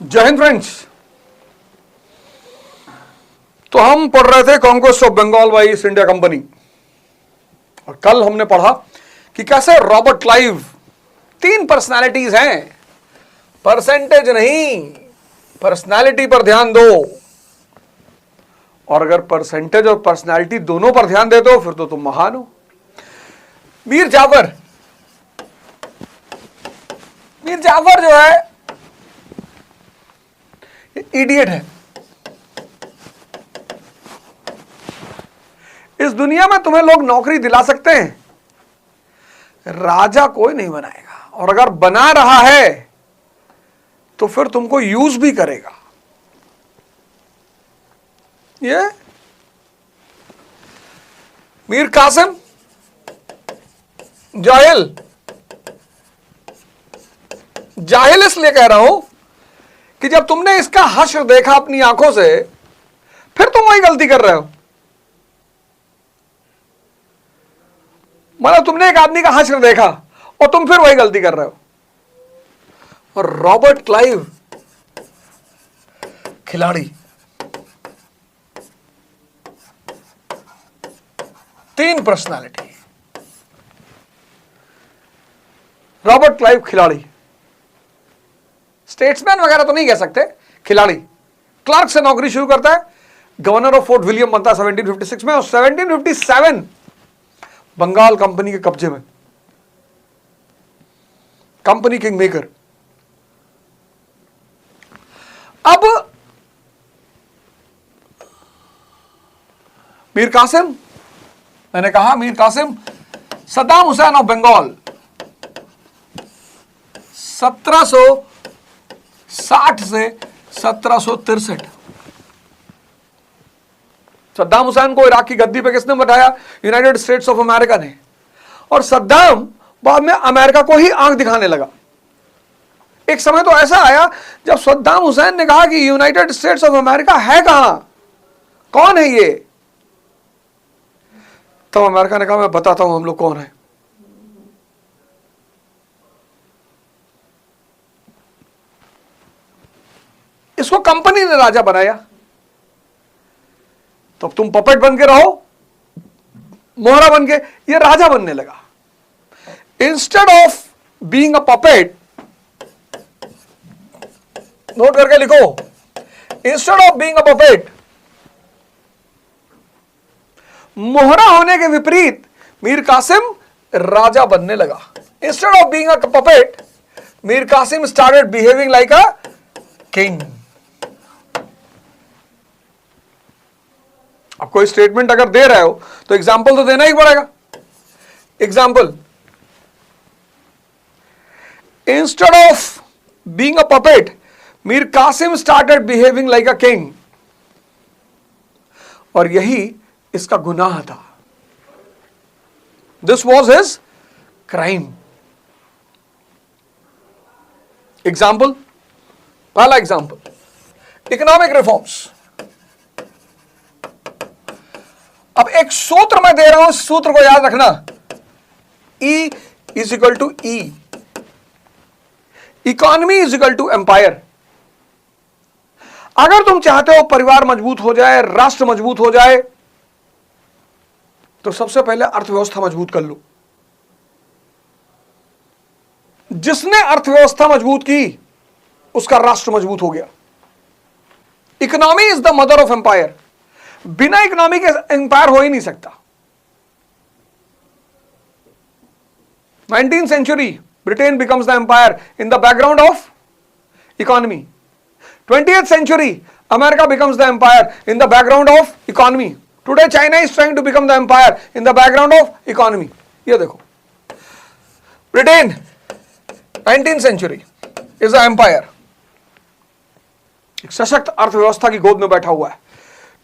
जय हिंद फ्रेंड्स। तो हम पढ़ रहे थे conquest of Bengal by East India company और कल हमने पढ़ा कि कैसे रॉबर्ट क्लाइव, 3 पर्सनालिटीज हैं, परसेंटेज नहीं, पर्सनालिटी पर ध्यान दो। और अगर परसेंटेज और पर्सनालिटी दोनों पर ध्यान देते हो फिर तो तुम महान हो। मीर जाफर जो है इडियट है। इस दुनिया में तुम्हें लोग नौकरी दिला सकते हैं, राजा कोई नहीं बनाएगा, और अगर बना रहा है तो फिर तुमको यूज भी करेगा। ये मीर कासिम जाहिल इसलिए कह रहा हूं कि जब तुमने इसका हश्र देखा अपनी आंखों से फिर तुम वही गलती कर रहे हो। मतलब तुमने एक आदमी का हश्र देखा और तुम फिर वही गलती कर रहे हो। और रॉबर्ट क्लाइव खिलाड़ी, 3 पर्सनालिटी। रॉबर्ट क्लाइव खिलाड़ी, स्टेट्समैन वगैरह तो नहीं कह सकते, खिलाड़ी। क्लर्क से नौकरी शुरू करता है, गवर्नर ऑफ फोर्ट विलियम बनता है 1756 में, और 1757 बंगाल कंपनी के कब्जे में, कंपनी किंग मेकर। अब मीर कासिम, मैंने कहा मीर कासिम सद्दाम हुसैन ऑफ बंगाल 1760 से 1763। सद्दाम हुसैन को इराक की गद्दी पे किसने बैठाया? यूनाइटेड स्टेट्स ऑफ अमेरिका ने। और सद्दाम बाद में अमेरिका को ही आंख दिखाने लगा। एक समय तो ऐसा आया जब सद्दाम हुसैन ने कहा कि यूनाइटेड स्टेट्स ऑफ अमेरिका है कहां, कौन है ये? तब अमेरिका ने कहा मैं बताता हूं हम लोग कौन है। इसको कंपनी ने राजा बनाया। तो तुम पपेट बन के रहो, मोहरा बन के, ये राजा बनने लगा। Instead of being a puppet, नोट करके लिखो, instead of being a puppet, मोहरा होने के विपरीत मीर कासिम राजा बनने लगा। Instead of being a puppet, Mir Qasim started behaving like a king. अब कोई स्टेटमेंट अगर दे रहे हो तो एग्जाम्पल तो देना ही पड़ेगा। Example, instead of being a puppet, Mir Qasim started behaving like a king. और यही इसका गुनाह था। This was his crime. Example, पहला एग्जाम्पल, इकोनॉमिक रिफॉर्म्स। अब एक सूत्र मैं दे रहा हूं, सूत्र को याद रखना, E is equal to E, economy is equal to empire. अगर तुम चाहते हो परिवार मजबूत हो जाए, राष्ट्र मजबूत हो जाए, तो सबसे पहले अर्थव्यवस्था मजबूत कर लो। जिसने अर्थव्यवस्था मजबूत की उसका राष्ट्र मजबूत हो गया। Economy is the mother of empire. बिना इकोनॉमी के एम्पायर हो ही नहीं सकता। 19th century Britain becomes the empire in the background of economy. 20th century America becomes the empire in the background of economy. Today China is trying to become the empire in the background of economy. ये देखो, Britain 19th century is the empire, एक सशक्त अर्थव्यवस्था की गोद में बैठा हुआ है।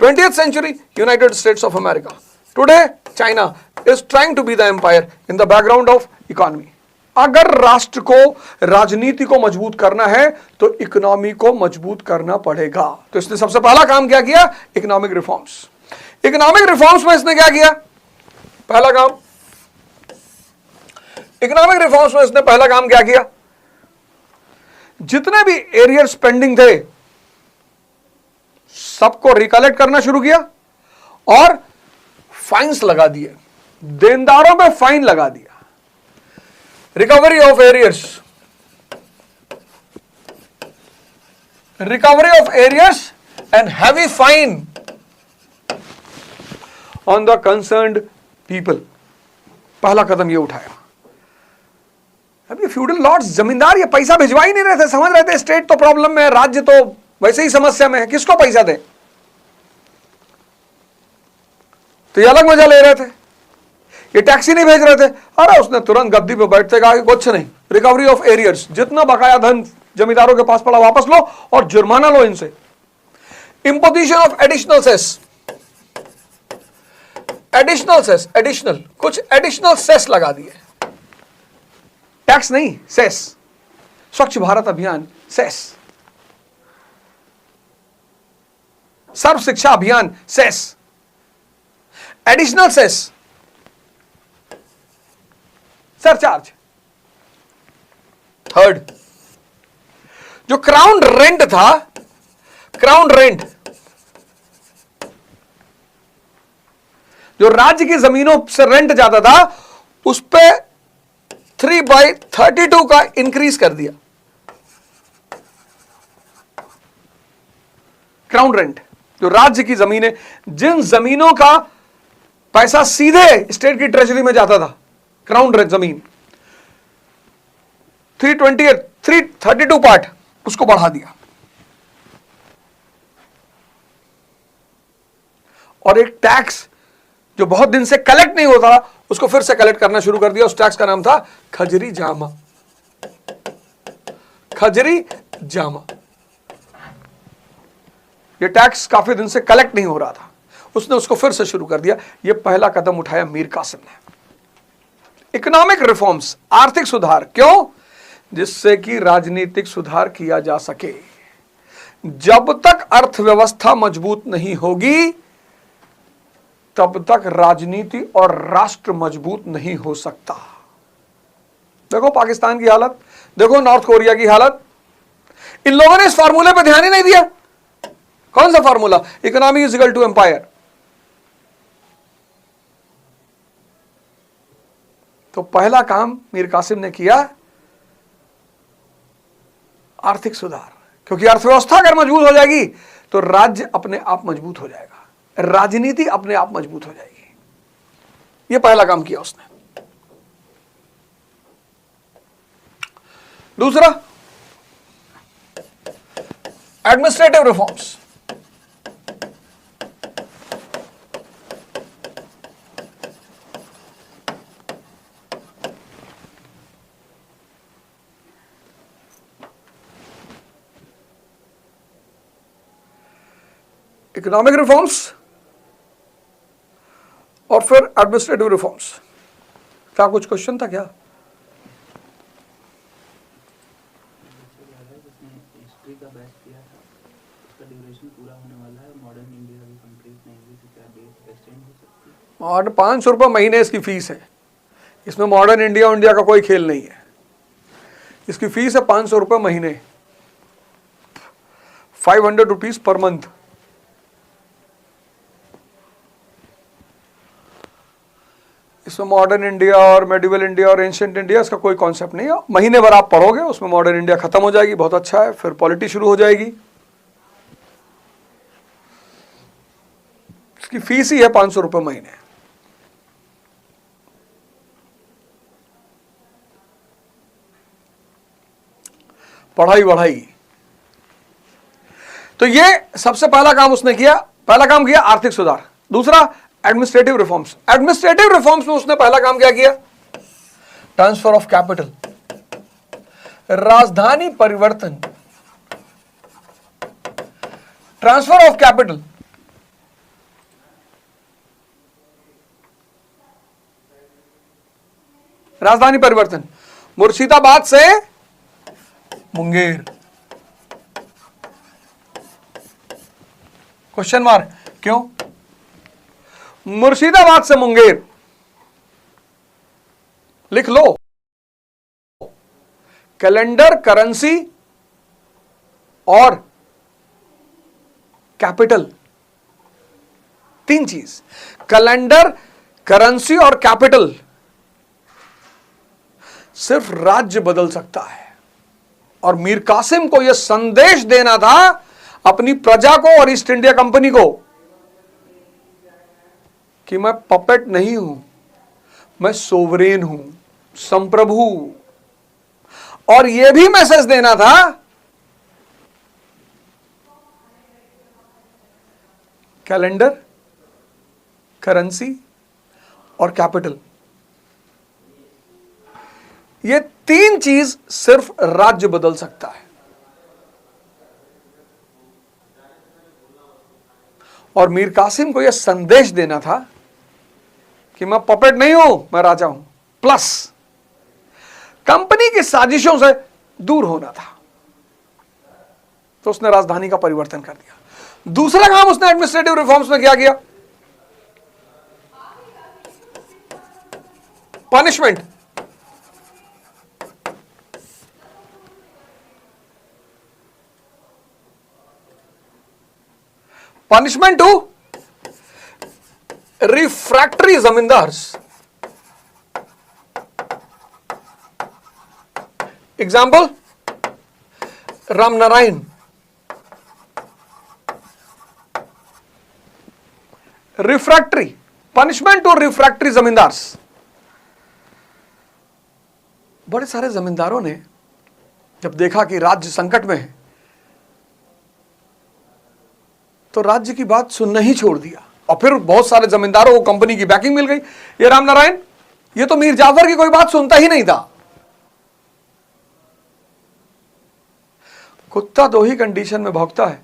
20th century United States of America. Today China is trying to be the empire in the background of economy. अगर राष्ट्र को, राजनीति को मजबूत करना है तो इकोनॉमी को मजबूत करना पड़ेगा। तो इसने सबसे पहला काम क्या किया? Economic reforms. इकोनॉमिक रिफॉर्म्स में इसने क्या किया? पहला काम, इकोनॉमिक रिफॉर्म्स में इसने पहला काम क्या किया? जितने भी एरियर्स पेंडिंग थे सबको रिकलेक्ट करना शुरू किया और फाइन्स लगा दिए, देनदारों पे फाइन लगा दिया। Recovery of arrears, recovery of arrears and heavy fine on the concerned people, पहला कदम ये उठाया। अब ये फ्यूडल लॉर्ड्स, जमींदार, ये पैसा भिजवा ही नहीं रहे थे, समझ रहे थे स्टेट तो प्रॉब्लम में है, राज्य तो वैसे ही समस्या में है, किसको पैसा दे, तो ये अलग मजा ले रहे थे। ये टैक्सी नहीं भेज रहे थे, अरे उसने तुरंत गद्दी पे बैठते कहा कि कुछ नहीं, रिकवरी ऑफ एरियर्स, जितना बकाया धन जमींदारों के पास पड़ा वापस लो और जुर्माना लो इनसे। Imposition of additional cess, additional cess, additional, कुछ एडिशनल सेस लगा दिए, टैक्स नहीं, सेस। स्वच्छ भारत अभियान, cess. Sarva Shiksha Abhiyan, cess, additional cess, surcharge. Third, जो क्राउन रेंट था, क्राउन रेंट, जो राज्य की जमीनों से रेंट जाता था, उस पे 3/32 का इंक्रीज कर दिया। क्राउन रेंट, जो राज्य की जमीनें, जिन जमीनों का पैसा सीधे स्टेट की ट्रेजरी में जाता था, क्राउन रेंट जमीन 332 पार्ट, उसको बढ़ा दिया। और एक टैक्स जो बहुत दिन से कलेक्ट नहीं होता, उसको फिर से कलेक्ट करना शुरू कर दिया। उस टैक्स का नाम था खजरी जामा, खजरी जामा। ये टैक्स काफी दिन से कलेक्ट नहीं हो रहा था, उसने उसको फिर से शुरू कर दिया। ये पहला कदम उठाया मीर कासिम ने। इकोनॉमिक रिफॉर्म्स, आर्थिक सुधार, क्यों? जिससे कि राजनीतिक सुधार किया जा सके। जब तक अर्थव्यवस्था मजबूत नहीं होगी तब तक राजनीति और राष्ट्र मजबूत नहीं हो सकता। देखो पाकिस्तान की हालत, देखो नॉर्थ कोरिया की हालत। इन लोगों ने इस फार्मूले पर ध्यान ही नहीं दिया। कौन सा formula? Economy is equal to empire. तो पहला काम मीर कासिम ने किया आर्थिक सुधार, क्योंकि अर्थव्यवस्था अगर मजबूत हो जाएगी तो राज्य अपने आप मजबूत हो जाएगा, राजनीति अपने आप मजबूत हो जाएगी। यह पहला काम किया उसने। दूसरा, एडमिनिस्ट्रेटिव रिफॉर्म्स। इकोनॉमिक रिफॉर्म्स और फिर एडमिनिस्ट्रेटिव रिफॉर्म्स। क्या कुछ क्वेश्चन था क्या? हिस्ट्री का बैच किया था, उसका ड्यूरेशन पूरा होने वाला है, मॉडर्न इंडिया भी कंप्लीट नहीं हुई, तो क्या डेट एक्सटेंड हो सकती है? और 500 रुपये महीने इसकी फीस है। इसमें मॉडर्न इंडिया का कोई खेल नहीं है। इसकी फीस है 500 रुपये महीने, 500 रुपीज पर मंथ। इसमें मॉडर्न इंडिया और मेडिवल इंडिया और एंशिएंट इंडिया, इसका कोई कॉन्सेप्ट नहीं है। महीने भर आप पढ़ोगे, उसमें मॉडर्न इंडिया खत्म हो जाएगी, बहुत अच्छा है। फिर पॉलिटी शुरू हो जाएगी। इसकी फीस ही है 500 रुपये महीने। पढ़ाई। तो ये सबसे पहला काम उसने किया। पहला काम किया आर्थिक सुधार। दूसरा, एडमिनिस्ट्रेटिव रिफॉर्म्स। एडमिनिस्ट्रेटिव रिफॉर्म्स में उसने पहला काम क्या किया? ट्रांसफर ऑफ कैपिटल, राजधानी परिवर्तन। ट्रांसफर ऑफ कैपिटल, राजधानी परिवर्तन, मुर्शिदाबाद से मुंगेर। क्वेश्चन मार्क, क्यों? मुर्शिदाबाद से मुंगेर लिख लो। कैलेंडर करेंसी और कैपिटल, तीन चीज, कैलेंडर, करेंसी और कैपिटल, सिर्फ राज्य बदल सकता है। और मीर कासिम को यह संदेश देना था अपनी प्रजा को और ईस्ट इंडिया कंपनी को कि मैं पपेट नहीं हूं, मैं सोवरेन हूं, संप्रभु हूं। और यह भी मैसेज देना था कैलेंडर, करेंसी और कैपिटल, ये तीन चीज सिर्फ राज्य बदल सकता है। और मीर कासिम को यह संदेश देना था कि मैं पपेट नहीं हूं, मैं राजा हूं। प्लस कंपनी की साजिशों से दूर होना था, तो उसने राजधानी का परिवर्तन कर दिया। दूसरा काम उसने एडमिनिस्ट्रेटिव रिफॉर्म्स में क्या किया? Punishment. Punishment to refractory zamindars. Example, Ramnarayan. Refractory, punishment to refractory zamindars. बड़े सारे जमींदारों ने जब देखा कि राज्य संकट में है तो राज्य की बात सुनना ही छोड़ दिया। और फिर बहुत सारे जमींदारों को कंपनी की बैकिंग मिल गई। ये रामनारायण, ये तो मीर जाफर की कोई बात सुनता ही नहीं था। कुत्ता दो ही कंडीशन में भौंकता है,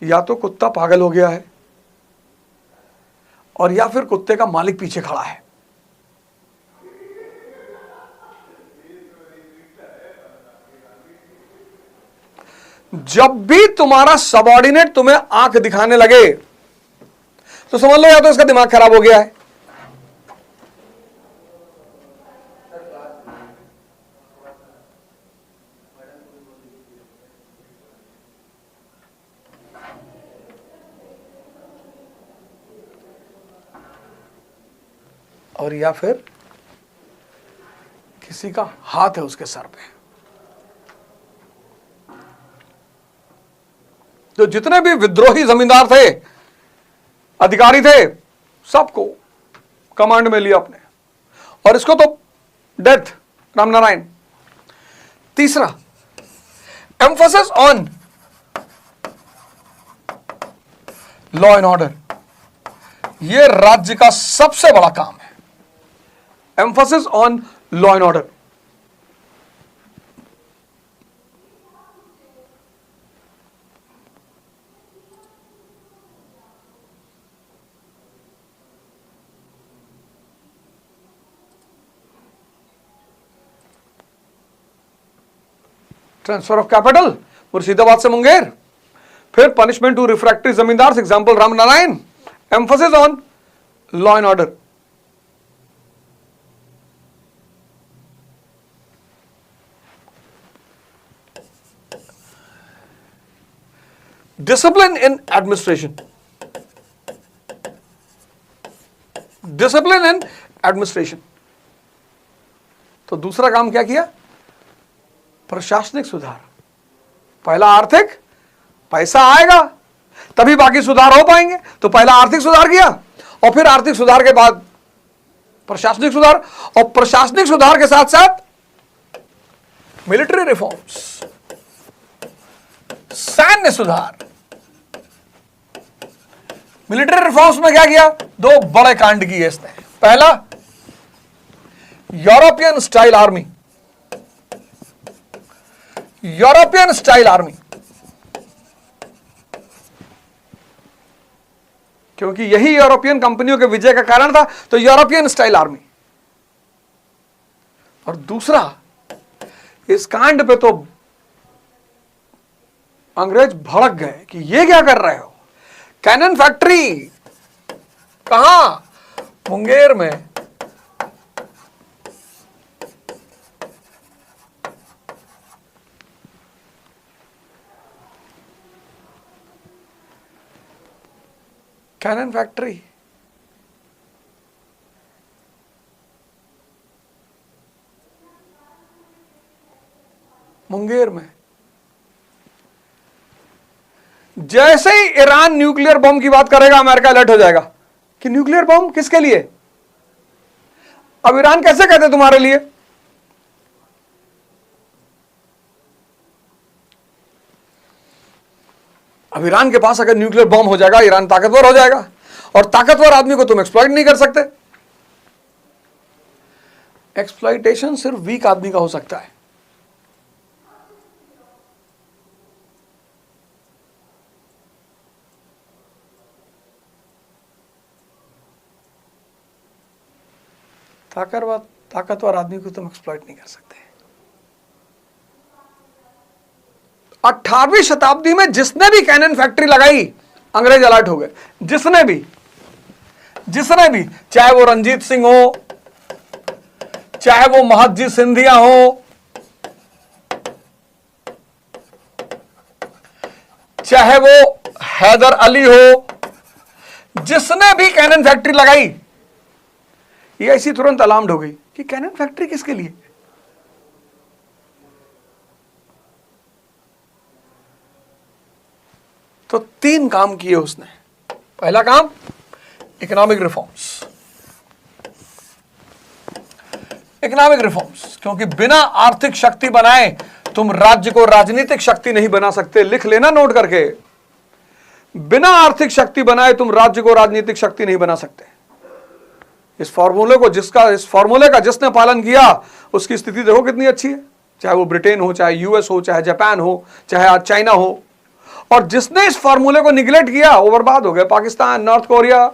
या तो कुत्ता पागल हो गया है और या फिर कुत्ते का मालिक पीछे खड़ा है। जब भी तुम्हारा सबऑर्डिनेट तुम्हें आंख दिखाने लगे तो समझ लो या तो इसका दिमाग खराब हो गया है, और या फिर किसी का हाथ है उसके सर पे। तो जितने भी विद्रोही जमींदार थे, अधिकारी थे, सबको कमांड में लिया अपने, और इसको तो डेथ, रामनारायण। तीसरा, emphasis on law and order. यह राज्य का सबसे बड़ा काम है, emphasis on law and order. Transfer of capital, Murshidabad से मुंगेर। फिर पनिशमेंट टू रिफ्रैक्टरी जमींदार, example Ramnarayan. Emphasis on law and order. Discipline in administration, discipline in administration. तो दूसरा काम क्या किया? प्रशासनिक सुधार। पहला आर्थिक, पैसा आएगा तभी बाकी सुधार हो पाएंगे, तो पहला आर्थिक सुधार किया और फिर आर्थिक सुधार के बाद प्रशासनिक सुधार, और प्रशासनिक सुधार के साथ साथ मिलिट्री रिफॉर्म्स, सैन्य सुधार। मिलिट्री रिफॉर्म्स में क्या किया? दो बड़े कांड किए इसने। पहला, European style army, European style army, क्योंकि यही यूरोपियन कंपनियों के विजय का कारण था, तो यूरोपियन स्टाइल आर्मी। और दूसरा, इस कांड पे तो अंग्रेज भड़क गए कि ये क्या कर रहे हो। कैनन फैक्ट्री कहां? मुंगेर में। कैनन फैक्ट्री, मुंगेर में। जैसे ही ईरान न्यूक्लियर बम की बात करेगा, अमेरिका अलर्ट हो जाएगा कि न्यूक्लियर बम किसके लिए? अब ईरान कैसे कहते तुम्हारे लिए? अब ईरान के पास अगर न्यूक्लियर बम हो जाएगा, ईरान ताकतवर हो जाएगा, और ताकतवर आदमी को तुम एक्सप्लॉइट नहीं कर सकते। एक्सप्लॉइटेशन सिर्फ वीक आदमी का हो सकता है। ताकतवर आदमी को तुम एक्सप्लॉइट नहीं कर सकते। 18वीं शताब्दी में जिसने भी कैनन फैक्ट्री लगाई, अंग्रेज अलर्ट हो गए। जिसने भी, चाहे वो रंजीत सिंह हो, चाहे वो महतजी सिंधिया हो, चाहे वो हैदर अली हो, जिसने भी कैनन फैक्ट्री लगाई, ये ऐसी तुरंत अलार्म्ड हो गई कि कैनन फैक्ट्री किसके लिए? तो 3 काम किए उसने। पहला काम, इकोनॉमिक रिफॉर्म्स। इकोनॉमिक रिफॉर्म्स, क्योंकि बिना आर्थिक शक्ति बनाए तुम राज्य को राजनीतिक शक्ति नहीं बना सकते। लिख लेना नोट करके, बिना आर्थिक शक्ति बनाए तुम राज्य को राजनीतिक शक्ति नहीं बना सकते। इस फॉर्मूले का जिसने पालन किया, उसकी स्थिति देखो कितनी अच्छी है। चाहे वो ब्रिटेन हो, चाहे यूएस हो, चाहे जापान हो, चाहे आज चाइना हो। और जिसने इस फॉर्मूले को निगलेक्ट किया, वो बर्बाद हो गए। Pakistan, north Korea.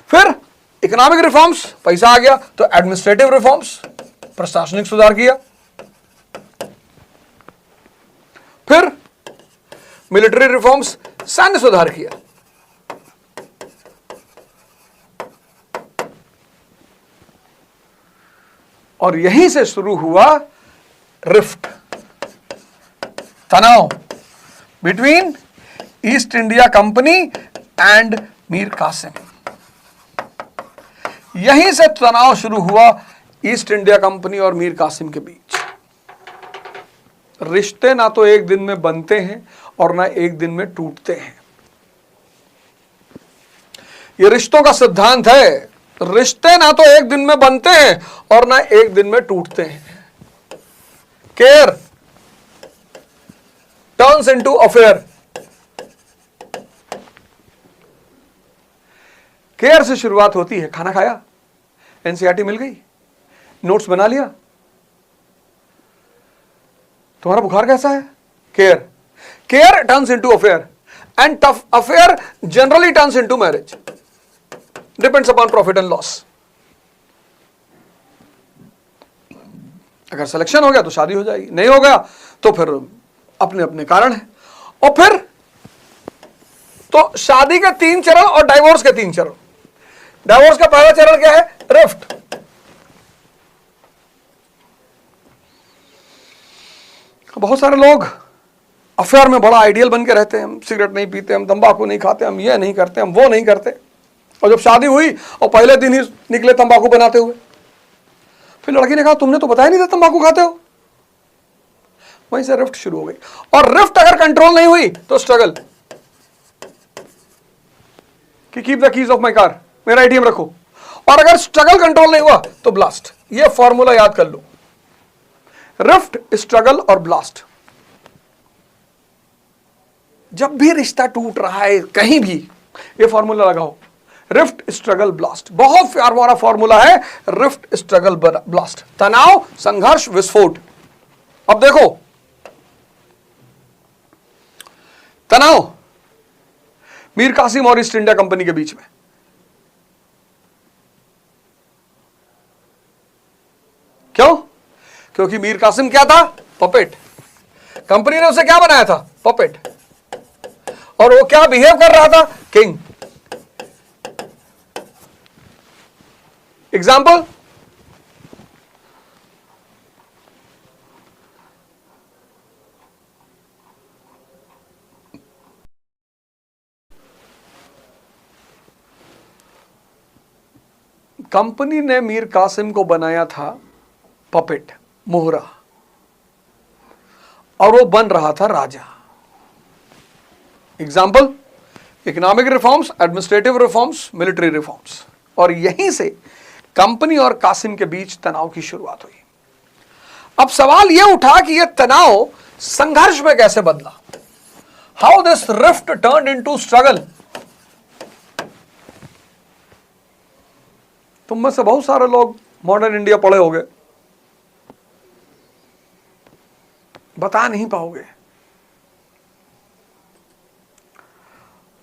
फिर इकोनॉमिक रिफॉर्म्स, पैसा आ गया तो एडमिनिस्ट्रेटिव रिफॉर्म्स, प्रशासनिक सुधार किया। फिर मिलिट्री रिफॉर्म्स, सैन्य सुधार किया। और यहीं से शुरू हुआ रिफ्ट, तनाव between East India company and Mir Qasim. यहीं से तनाव शुरू हुआ ईस्ट इंडिया कंपनी और मीर कासिम के बीच। रिश्ते ना तो एक दिन में बनते हैं और ना एक दिन में टूटते हैं। यह रिश्तों का सिद्धांत है। रिश्ते ना तो एक दिन में बनते हैं और ना एक दिन में टूटते हैं। Care turns into affair. Care से शुरुआत होती है। खाना खाया, एनसीईआरटी मिल गई, नोट्स बना लिया, तुम्हारा बुखार कैसा है? Care. Care turns into affair and affair generally turns into marriage. Depends upon profit and loss. अगर सिलेक्शन हो गया तो शादी हो जाएगी, नहीं हो गया तो फिर अपने अपने कारण है। और फिर तो शादी के 3 चरण और डाइवोर्स के 3 चरण। डाइवोर्स का पहला चरण क्या है? रिफ्ट। बहुत सारे लोग अफेयर में बड़ा आइडियल बन के रहते हैं। हम सिगरेट नहीं पीते, हम तंबाकू नहीं खाते, हम ये नहीं करते, हम वो नहीं करते। और जब शादी हुई और पहले दिन ही निकले तंबाकू बनाते हुए। फिर लड़की ने कहा तुमने तो बताया नहीं था तंबाकू खाते हो। वहीं से रिफ्ट शुरू हो गई। और रिफ्ट अगर कंट्रोल नहीं हुई तो स्ट्रगल कि keep the keys of my car, मेरा एटीएम रखो। और अगर स्ट्रगल कंट्रोल नहीं हुआ तो ब्लास्ट। ये फॉर्मूला याद कर लो, रिफ्ट, स्ट्रगल और ब्लास्ट। जब भी रिश्ता टूट रहा है कहीं भी, ये फॉर्मूला लगाओ, रिफ्ट, स्ट्रगल, ब्लास्ट। बहुत प्यारा फॉर्मूला है, रिफ्ट, स्ट्रगल, ब्लास्ट। तनाव, संघर्ष, विस्फोट। अब देखो, तनाव मीर कासिम और ईस्ट इंडिया कंपनी के बीच में। क्यों? क्योंकि मीर कासिम क्या था? पपेट। कंपनी ने उसे क्या बनाया था? पपेट। और वो क्या बिहेव कर रहा था? किंग। एग्जाम्पल, कंपनी ने मीर कासिम को बनाया था पपेट, मोहरा, और वो बन रहा था राजा। Example, economic reforms, administrative reforms, military reforms. और यहीं से कंपनी और कासिम के बीच तनाव की शुरुआत हुई। अब सवाल यह उठा कि यह तनाव संघर्ष में कैसे बदला। How this rift turn into struggle. तुम में से बहुत सारे लोग मॉडर्न इंडिया पढ़े होंगे, बता नहीं पाओगे।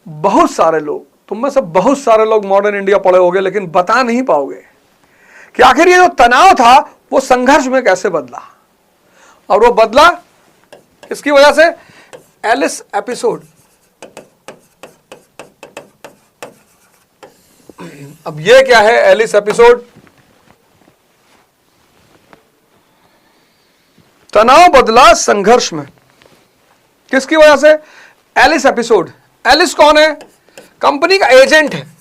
बहुत सारे लोग, तुम में से बहुत सारे लोग मॉडर्न इंडिया पढ़े होंगे, लेकिन बता नहीं पाओगे कि आखिर ये जो तनाव था वो संघर्ष में कैसे बदला। और वो बदला किसकी वजह से? Ellis episode. अब ये क्या है एलिस एपिसोड? तनाव बदला संघर्ष में, किसकी वजह से? Ellis episode. एलिस कौन है? कंपनी का एजेंट है।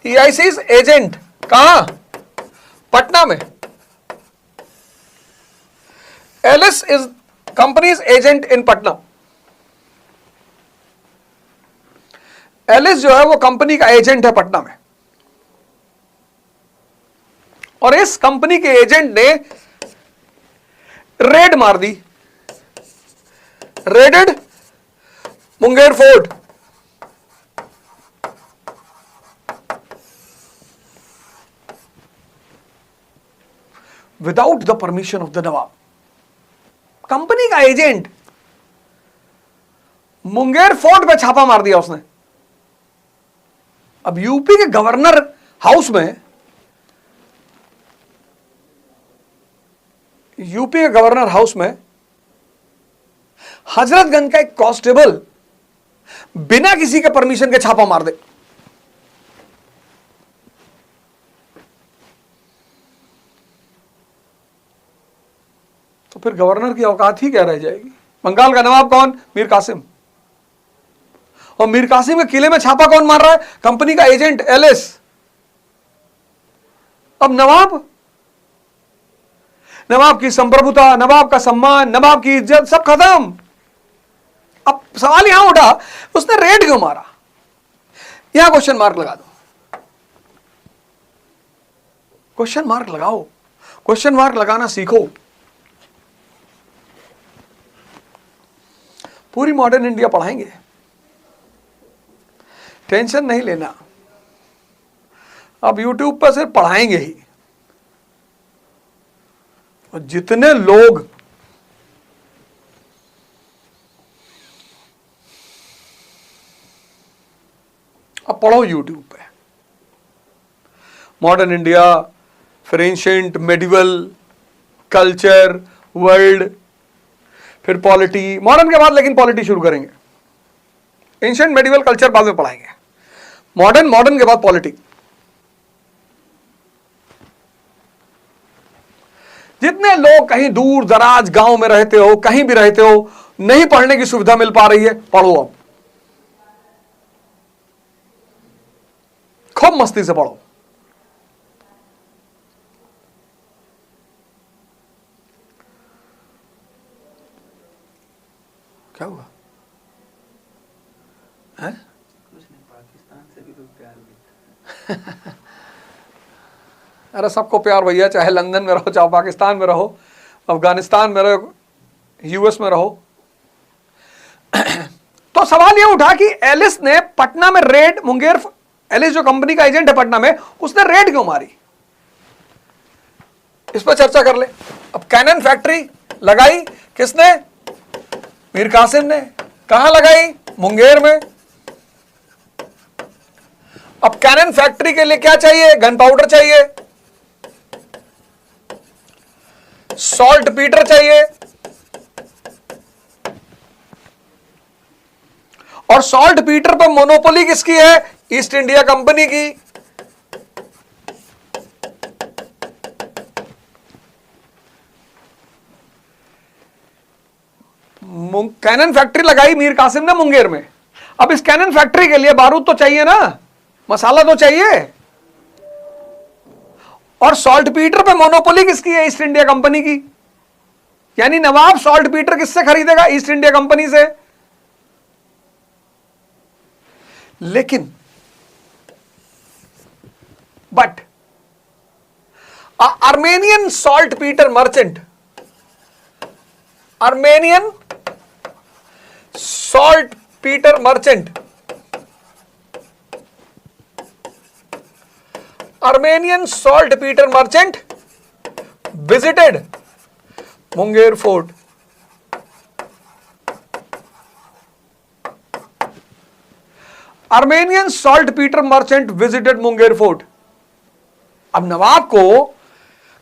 EIC's एजेंट कहां? पटना में। Ellis is company's agent in Patna. Ellis जो है वो कंपनी का एजेंट है पटना में, और इस कंपनी के एजेंट ने रेड मार दी। Raided Munger fort. Without the permission of the nawab. Company का एजेंट मुंगेर फोर्ट पे छापा मार दिया उसने। अब यूपी के गवर्नर हाउस में, यूपी के गवर्नर हाउस में हजरतगंज का एक कांस्टेबल बिना किसी के परमिशन के छापा मार दे, तो फिर गवर्नर की औकात ही क्या रह जाएगी। बंगाल का नवाब कौन? मीर कासिम। और मीर कासिम के किले में छापा कौन मार रहा है? कंपनी का एजेंट एलिस। अब नवाब, नवाब की संप्रभुता, नवाब का सम्मान, नवाब की इज्जत सब खत्म। अब सवाल यहां उठा, उसने रेड क्यों मारा? यहां क्वेश्चन मार्क लगा दो। क्वेश्चन मार्क लगाओ, क्वेश्चन मार्क लगाना सीखो। पूरी मॉडर्न इंडिया पढ़ाएंगे, टेंशन नहीं लेना। अब यूट्यूब पर सिर्फ पढ़ाएंगे ही, और जितने लोग अब पढ़ो यूट्यूब पे, मॉडर्न इंडिया, फिर एंशिएंट, मेडिवल, कल्चर, वर्ल्ड, फिर पॉलिटी। मॉडर्न के बाद लेकिन पॉलिटी शुरू करेंगे। एंशिएंट, मेडिवल, कल्चर बाद में पढ़ाएंगे। मॉडर्न के बाद पॉलिटी। जितने लोग कहीं दूर दराज गांव में रहते हो, कहीं भी रहते हो, नहीं पढ़ने की सुविधा मिल पा रही है, पढ़ो। अब खूब मस्ती से पढ़ो। क्या हुआ? है? कुछ नहीं, पाकिस्तान से भी लोग प्यार देते। अरे सबको प्यार भैया, चाहे लंदन में रहो, चाहे पाकिस्तान में रहो, अफगानिस्तान में रहो, यूएस में रहो। तो सवाल यह उठा कि एलिस ने पटना में रेड, मुंगेर, एलिस जो कंपनी का एजेंट है पटना में, उसने रेड क्यों मारी? इस पर चर्चा कर ले। अब कैनन फैक्ट्री लगाई किसने? मीर कासिम ने। कहां लगाई? मुंगेर में। अब कैनन फैक्ट्री के लिए क्या चाहिए? गन पाउडर चाहिए, सॉल्ट पीटर चाहिए, और सॉल्ट पीटर पर मोनोपोली किसकी है? ईस्ट इंडिया कंपनी की। कैनन फैक्ट्री लगाई मीर कासिम ने मुंगेर में। अब इस कैनन फैक्ट्री के लिए बारूद तो चाहिए ना, मसाला तो चाहिए। और सॉल्ट पीटर पे मोनोपोली किसकी है? ईस्ट इंडिया कंपनी की। यानी नवाब सॉल्ट पीटर किससे खरीदेगा? ईस्ट इंडिया कंपनी से। लेकिन but Armenian salt Peter merchant, Armenian salt Peter merchant, Armenian saltpeter merchant visited Munger Fort. Armenian saltpeter merchant visited Munger Fort. अब नवाब को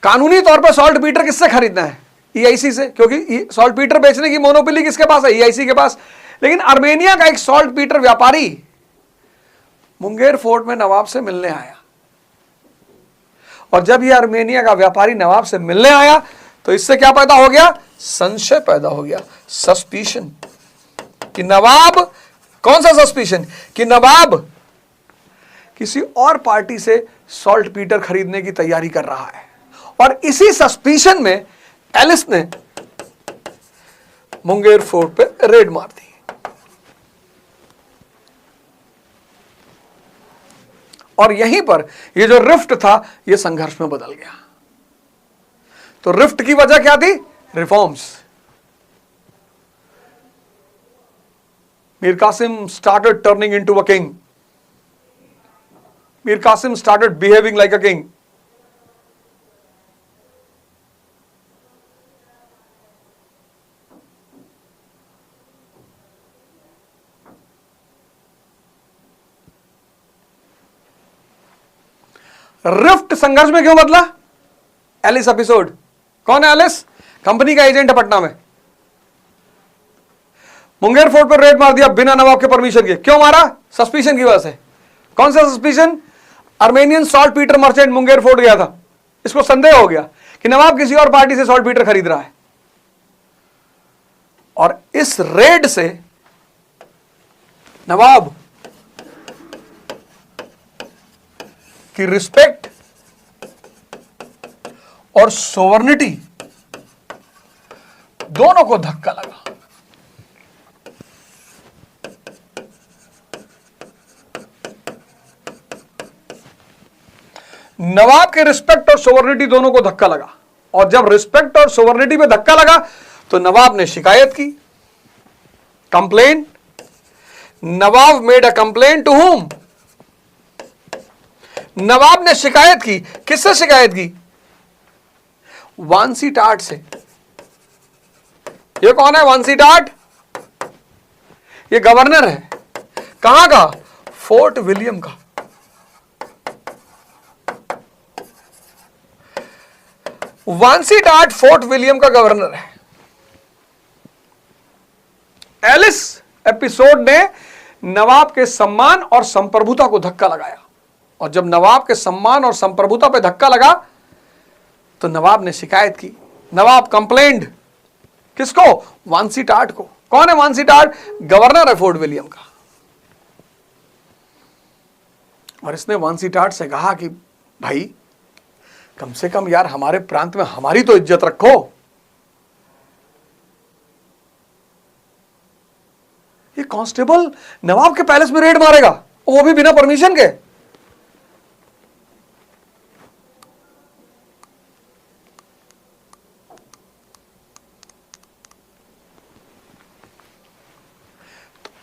कानूनी तौर पर सॉल्ट पीटर किससे खरीदना है? ईआईसी से, क्योंकि सॉल्ट पीटर बेचने की मोनोपोली किसके पास है? ईआईसी के पास। लेकिन आर्मेनिया का एक सॉल्ट पीटर व्यापारी मुंगेर फोर्ट में नवाब से मिलने आया, और जब यह आर्मेनिया का व्यापारी नवाब से मिलने आया तो इससे क्या पैदा हो गया? संशय पैदा हो गया, सस्पिशन कि नवाब, कौन सा सस्पिशन? कि नवाब किसी और पार्टी से सॉल्ट पीटर खरीदने की तैयारी कर रहा है। और इसी सस्पिशन में एलिस ने मुंगेर फोर्ट पे रेड मार दी। और यहीं पर ये जो रिफ्ट था ये संघर्ष में बदल गया। तो रिफ्ट की वजह क्या थी? Reforms. Mir Qasim started turning into a king. Mir Qasim started behaving like a king. Rift संघर्ष में क्यों बदला? Ellis episode. कौन है एलिस? कंपनी का एजेंट है पटना में। मुंगेर फोर्ट पर रेड मार दिया बिना नवाब के परमिशन के। क्यों मारा? सस्पिशन की वजह से। कौन सा suspicion? Armenian salt Peter merchant Munger fort गया था, इसको संदेह हो गया कि नवाब किसी और पार्टी से सॉल्ट पीटर खरीद रहा है। और इस रेड से नवाब की रिस्पेक्ट और सोवर्निटी दोनों को धक्का लगा। नवाब के रिस्पेक्ट और सोवर्निटी दोनों को धक्का लगा। और जब रिस्पेक्ट और सोवर्निटी पे धक्का लगा तो नवाब ने शिकायत की, complain. Nawab made a complain to whom? नवाब ने शिकायत की। किससे शिकायत की? वांसी टाट से। ये कौन है वांसी टाट? ये गवर्नर है। कहां का? फोर्ट विलियम का। वांसी टाट फोर्ट विलियम का गवर्नर है। एलिस एपिसोड ने नवाब के सम्मान और संप्रभुता को धक्का लगाया। और जब नवाब के सम्मान और संप्रभुता पे धक्का लगा तो नवाब ने शिकायत की। नवाब कंप्लेंड। किसको? वांसी टाट को। कौन है वांसी टाट? गवर्नर है फोर्ट विलियम का। और इसने वांसी टाट से कहा कि भाई कम से कम यार हमारे प्रांत में हमारी तो इज्जत रखो। ये कांस्टेबल नवाब के पैलेस में रेड मारेगा, वो भी बिना परमिशन के।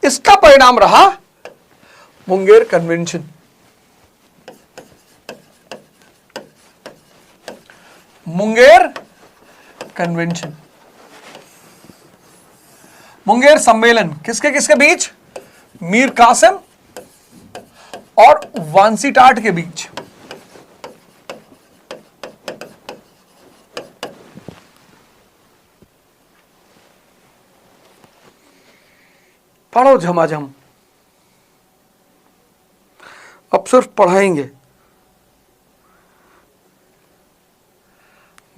इसका परिणाम रहा मुंगेर कन्वेंशन। मुंगेर कन्वेंशन, मुंगेर सम्मेलन किसके किसके बीच? मीर कासिम और वांसी टाट के बीच। पढ़ो झमाझम। अब सिर्फ पढ़ाएंगे।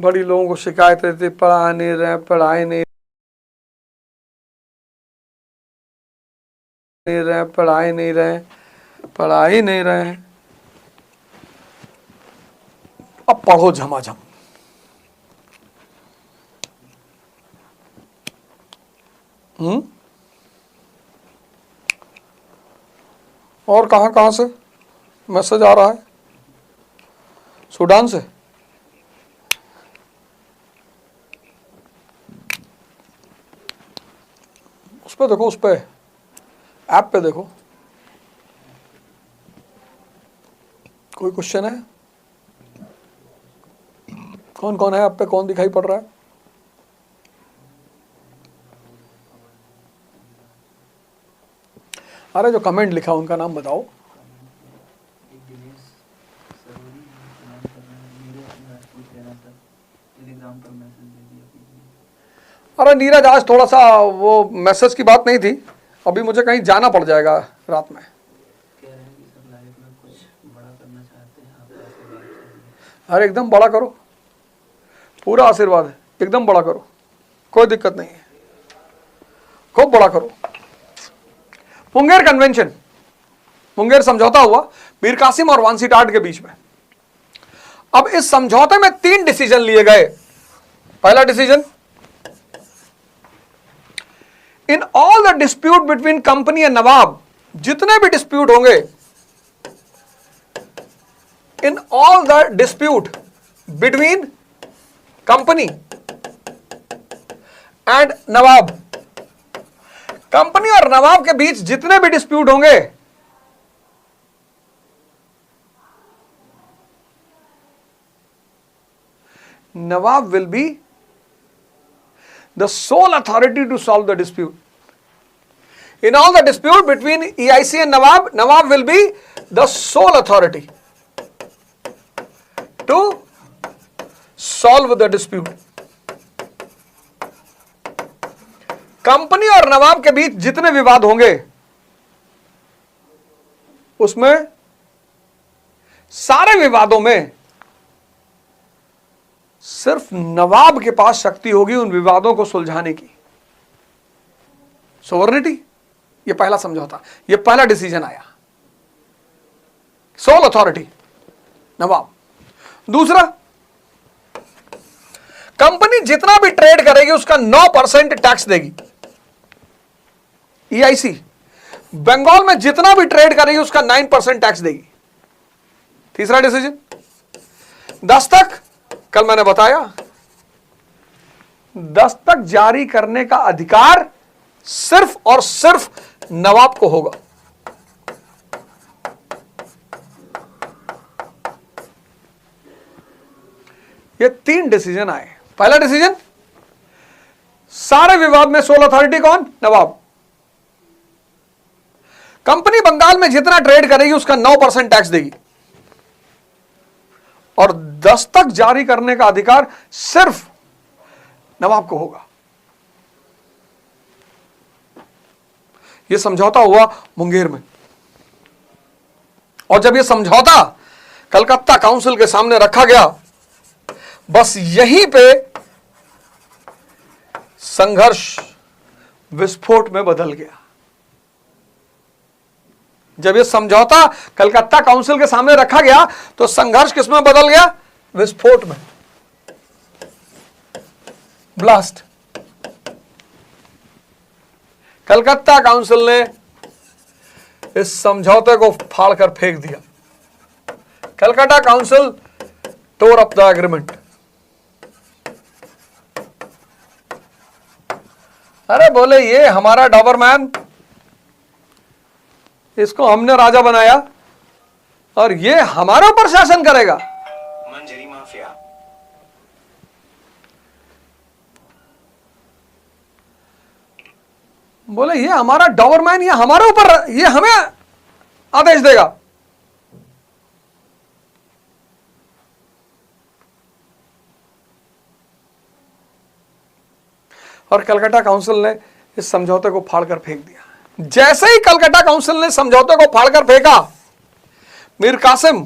बड़ी लोगों को शिकायत रहती, पढ़ा नहीं रहे, पढ़ाए नहीं नहीं रहे, पढ़ाई नहीं रहे, पढ़ाई नहीं रहे। अब पढ़ो झमाझम। और कहां कहां से मैसेज आ रहा है? सूडान से। उस पर देखो, उस पर ऐप पे देखो, कोई क्वेश्चन है? कौन कौन है ऐप पे? कौन दिखाई पड़ रहा है? अरे जो कमेंट लिखा उनका नाम बताओ। एक दिनेश सरोरी नाम कर रहे हैं, मेरे अपने राजपूत कहना था, टेलीग्राम पर मैसेज दे दिया कीजिए। अरे नीरज, आज थोड़ा सा वो मैसेज की बात नहीं थी, अभी मुझे कहीं जाना पड़ जाएगा रात में। कह रहे हैं कि सब लाइफ में कुछ बड़ा करना चाहते हैं, आपका आशीर्वाद चाहिए। अरे एकदम बड़ा करो, पूरा आशीर्वाद है, एकदम बड़ा करो, कोई दिक्कत नहीं है, खूब बड़ा करो। मुंगेर कन्वेंशन, मुंगेर समझौता हुआ मीर कासिम और वांसीटाट के बीच में। अब इस समझौते में 3 डिसीजन लिए गए। पहला decision, in all the dispute between company and nawab, जितने भी डिस्प्यूट होंगे, in all the dispute between company and nawab, company और नवाब के बीच जितने भी डिस्प्यूट होंगे, nawab will be the sole authority to solve the dispute. In all the dispute between EIC and Nawab, Nawab will be the sole authority to solve the dispute. Company और नवाब के बीच जितने विवाद होंगे उसमें सारे विवादों में सिर्फ नवाब के पास शक्ति होगी उन विवादों को सुलझाने की. सोवरेनिटी, ये पहला समझौता, ये पहला डिसीजन आया, सोल अथॉरिटी नवाब. दूसरा, कंपनी जितना भी ट्रेड करेगी उसका 9% टैक्स देगी. EIC बंगाल में जितना भी ट्रेड करेगी उसका 9% टैक्स देगी. तीसरा डिसीजन, दस्तक, कल मैंने बताया, दस्तक जारी करने का अधिकार सिर्फ और सिर्फ नवाब को होगा. ये 3 डिसीजन आए. पहला डिसीजन, सारे विवाद में सोल अथॉरिटी कौन? नवाब. कंपनी बंगाल में जितना ट्रेड करेगी उसका 9% टैक्स देगी और दस्तक जारी करने का अधिकार सिर्फ नवाब को होगा. यह समझौता हुआ मुंगेर में, और जब यह समझौता कलकत्ता काउंसिल के सामने रखा गया, बस यहीं पे संघर्ष विस्फोट में बदल गया. जब यह समझौता कलकत्ता काउंसिल के सामने रखा गया तो संघर्ष किसमें बदल गया? विस्फोट में, ब्लास्ट. कलकत्ता काउंसिल ने इस समझौते को फाड़कर फेंक दिया. Calcutta council tore up the agreement. अरे बोले ये हमारा डॉबरमैन, इसको हमने राजा बनाया और ये हमारे ऊपर शासन करेगा. मंजरी माफिया. बोले ये हमारा डॉबरमैन, ये हमारे ऊपर, ये हमें आदेश देगा. और कलकत्ता काउंसिल ने इस समझौते को फाड़कर फेंक दिया. जैसे ही कलकत्ता काउंसिल ने समझौते को फाड़कर फेंका, Mir Qasim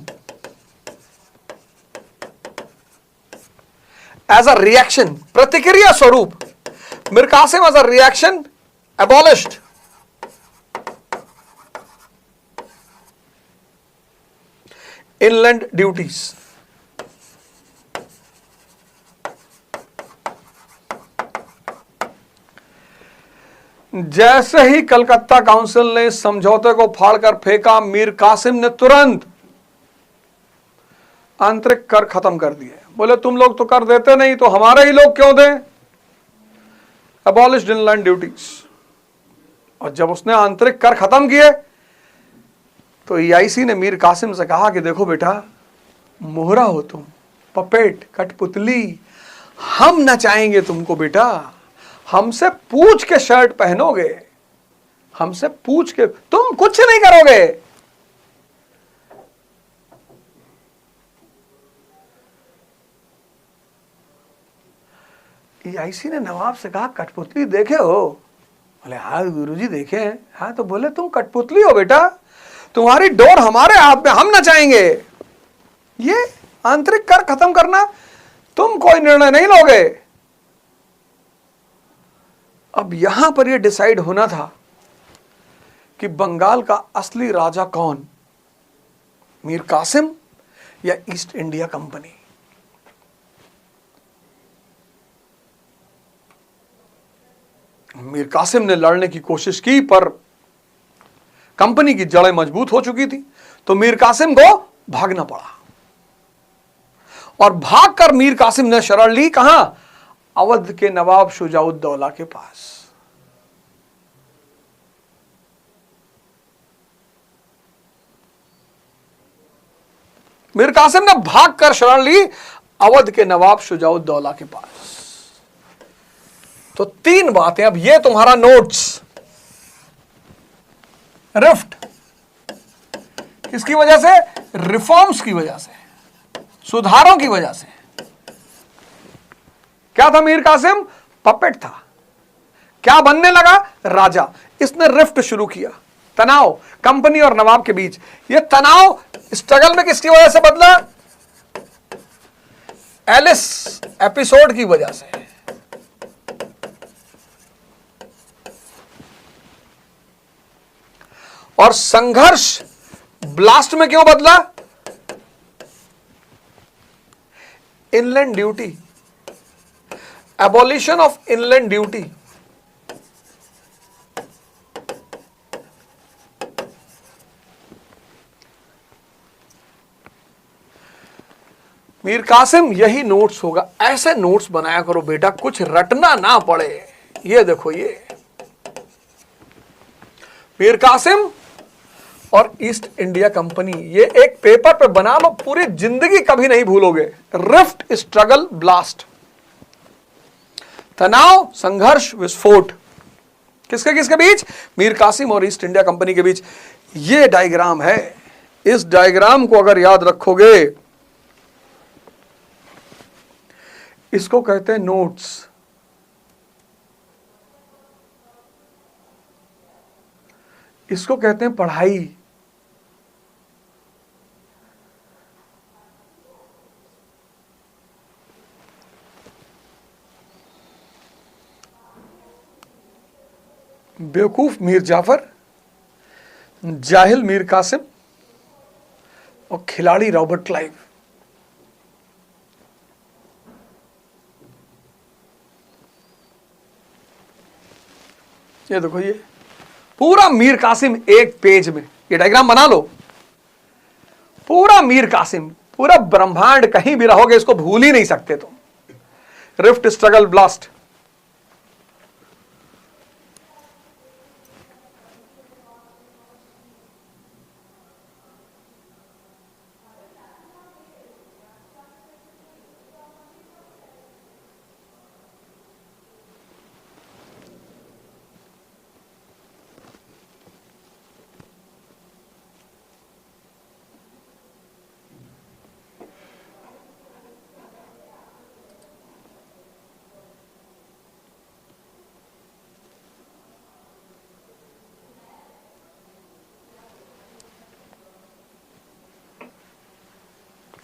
as a reaction, प्रतिक्रिया स्वरूप, Mir Qasim as a reaction abolished inland duties. जैसे ही कलकत्ता काउंसिल ने इस समझौते को फाड़कर फेंका, मीर कासिम ने तुरंत आंतरिक कर खत्म कर दिए। बोले तुम लोग तो कर देते नहीं, तो हमारे ही लोग क्यों दें? Abolished inland duties. और जब उसने आंतरिक कर खत्म किए तो ईआईसी ने मीर कासिम से कहा कि देखो बेटा, मोहरा हो तुम, पपेट, कठपुतली, हम नचाएंगे तुमको बेटा, हमसे पूछ के शर्ट पहनोगे, हमसे पूछ के, तुम कुछ नहीं करोगे। ईआईसी ने नवाब से कहा कठपुतली देखे हो? बोले हाँ गुरुजी देखे हैं। हाँ तो बोले तुम कठपुतली हो बेटा, तुम्हारी डोर हमारे हाथ में, हम नचाएंगे। ये आंतरिक कर खत्म करना, तुम कोई निर्णय नहीं लोगे। अब यहां पर यह डिसाइड होना था कि बंगाल का असली राजा कौन, मीर कासिम या East India company. Mir Qasim ने लड़ने की कोशिश की पर कंपनी की जड़ें मजबूत हो चुकी थी, तो मीर कासिम को भागना पड़ा। और भागकर मीर कासिम ने शरण ली कहां? अवध के नवाब शुजाउद्दौला के पास। मीर कासिम ने भागकर शरण ली अवध के नवाब शुजाउद्दौला के पास। तो तीन बातें, अब ये तुम्हारा नोट्स। रिफ्ट किसकी वजह से? रिफॉर्म्स की वजह से, सुधारों की वजह से। क्या था मीर कासिम? पपेट था। क्या बनने लगा? राजा। इसने रिफ्ट शुरू किया, तनाव कंपनी और नवाब के बीच। यह तनाव स्ट्रगल में किसकी वजह से बदला? एलिस एपिसोड की वजह से। और संघर्ष ब्लास्ट में क्यों बदला? Inland duty, abolition of inland duty. Mir Qasim, यही नोट्स होगा। ऐसे नोट्स बनाया करो बेटा, कुछ रटना ना पड़े। ये देखो, ये मीर कासिम और ईस्ट इंडिया कंपनी, ये एक पेपर पे बना लो, पूरी जिंदगी कभी नहीं भूलोगे। Rift, struggle, blast. तनाव, संघर्ष, विस्फोट। किसके किसके बीच? मीर कासिम और ईस्ट इंडिया कंपनी के बीच। ये डायग्राम है। इस डायग्राम को अगर याद रखोगे, इसको कहते हैं नोट्स। इसको कहते हैं पढ़ाई। बेवकूफ मीर जाफर, जाहिल मीर कासिम और खिलाड़ी रॉबर्ट क्लाइव। ये देखो, ये पूरा मीर कासिम एक पेज में। ये डायग्राम बना लो, पूरा मीर कासिम, पूरा ब्रह्मांड। कहीं भी रहोगे इसको भूल ही नहीं सकते तुम। Rift, struggle, blast.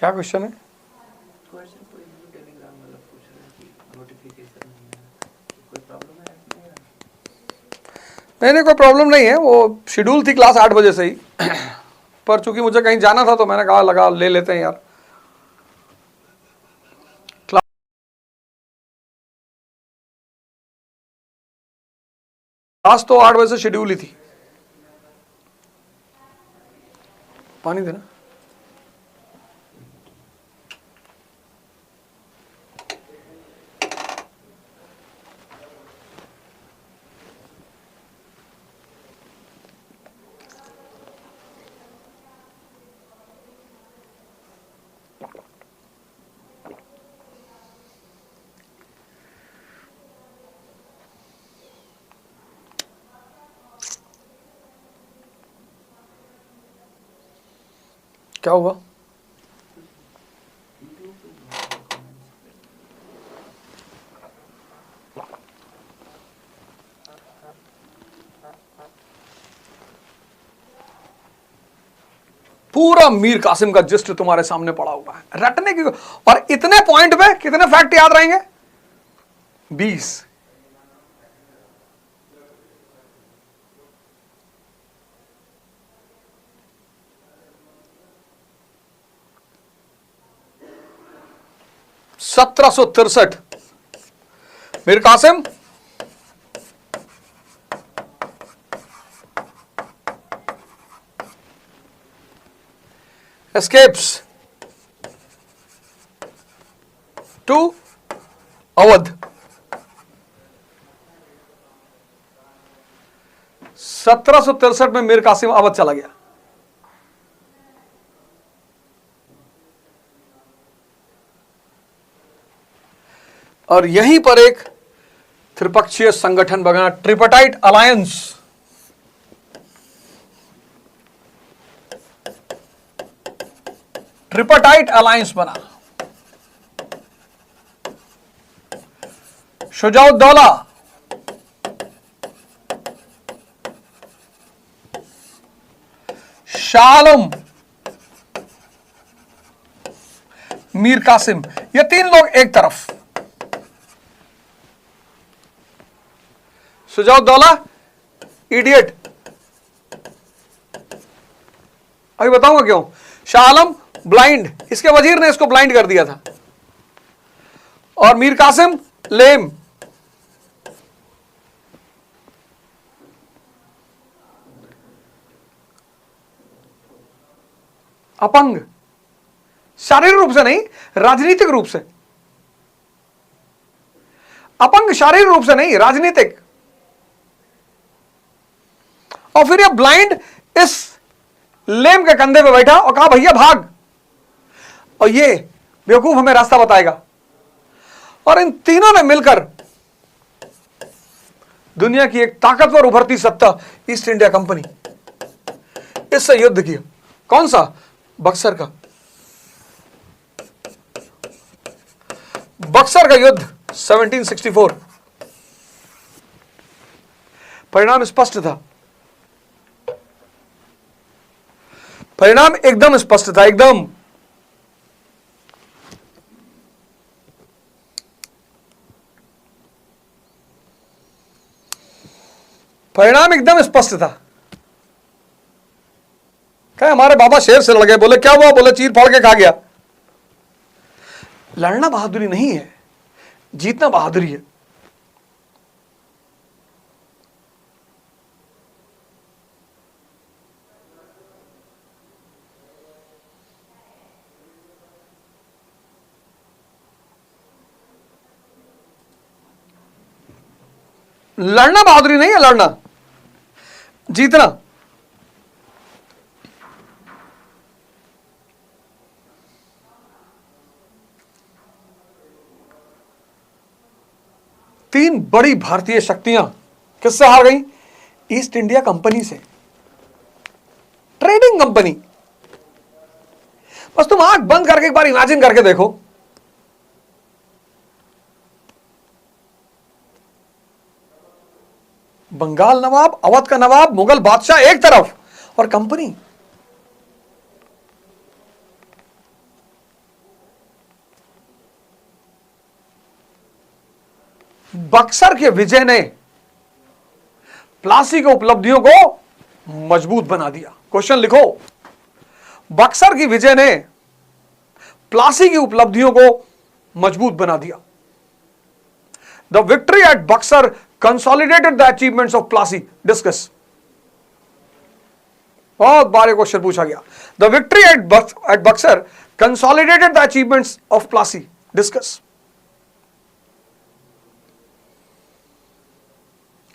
क्या क्वेश्चन है? क्वेश्चन कोई नहीं, टेलीग्राम वाला पूछ रहा है कि नोटिफिकेशन नहीं है, कोई प्रॉब्लम है नहीं? नहीं, कोई प्रॉब्लम नहीं है। वो शेड्यूल थी क्लास 8 बजे से ही। पर चूंकि मुझे कहीं जाना था तो मैंने कहा लगा ले लेते हैं यार। क्लास तो 8 बजे से शेड्यूल ही थी। पानी देना। क्या हुआ? पूरा मीर कासिम का जिस्ट तुम्हारे सामने पड़ा हुआ है, रटने की। और इतने पॉइंट पे कितने फैक्ट याद रहेंगे? 20। (1763) मीर कासिम escapes to अवध। 1763 में मीर कासिम अवध चला गया। और यहीं पर एक त्रिपक्षीय संगठन बना, ट्रिपटाइट अलायंस। ट्रिपटाइट अलायंस बना। शुजाउद्दौला, शाह आलम, मीर कासिम, ये 3 लोग एक तरफ। शुजाउद्दौला इडियट, अभी बताऊंगा क्यों। शाह आलम ब्लाइंड, इसके वजीर ने इसको ब्लाइंड कर दिया था। और मीर कासिम लेम। अपंग, शारीरिक रूप से नहीं, राजनीतिक रूप से। अपंग शारीरिक रूप से नहीं, राजनीतिक। और फिर ये ब्लाइंड इस लेम के कंधे पे बैठा और कहा भैया भाग, और ये बेवकूफ हमें रास्ता बताएगा। और इन तीनों ने मिलकर दुनिया की एक ताकतवर उभरती सत्ता ईस्ट इंडिया कंपनी, इससे युद्ध किया। कौन सा? बक्सर का। बक्सर का युद्ध 1764। परिणाम स्पष्ट था। परिणाम एकदम स्पष्ट था, एकदम। परिणाम एकदम स्पष्ट था। क्या हमारे बाबा शेर से लड़ गए? बोले क्या हुआ? बोले चीर फाड़ के खा गया। लड़ना बहादुरी नहीं है, जीतना बहादुरी है। लड़ना बहादुरी नहीं है, लड़ना जीतना। तीन बड़ी भारतीय शक्तियां किससे हार गई? ईस्ट इंडिया कंपनी से, ट्रेडिंग कंपनी। बस तुम आंख बंद करके एक बार इमेजिन करके देखो, बंगाल नवाब, अवध का नवाब, मुगल बादशाह एक तरफ, और कंपनी। बक्सर के विजय ने प्लासी की उपलब्धियों को मजबूत बना दिया। क्वेश्चन लिखो, बक्सर की विजय ने प्लासी की उपलब्धियों को मजबूत बना दिया। The victory at Buxar consolidated the achievements of Plassey. Discuss. बहुत बार क्वेश्चन पूछा गया। The victory at Buxar consolidated the achievements of Plassey. Discuss.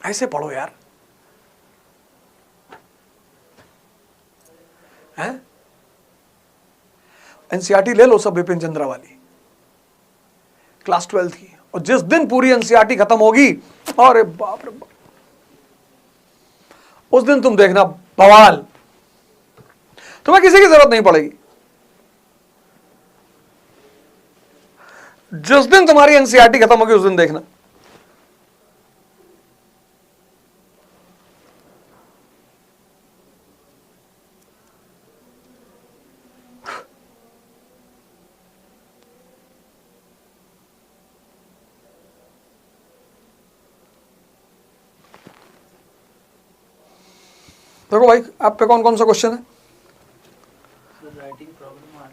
ऐसे पढ़ो यार, हैं? एनसीईआरटी ले लो सब विपिन चंद्रा वाली, क्लास 12 की, और जिस दिन पूरी एनसीईआरटी खत्म होगी, अरे बाप रे बाप, उस दिन तुम देखना बवाल। तुम्हें किसी की जरूरत नहीं पड़ेगी। जिस दिन तुम्हारी एनसीईआरटी खत्म होगी उस दिन देखना। देखो भाई, आप पे कौन कौन सा क्वेश्चन है? राइटिंग प्रॉब्लम है,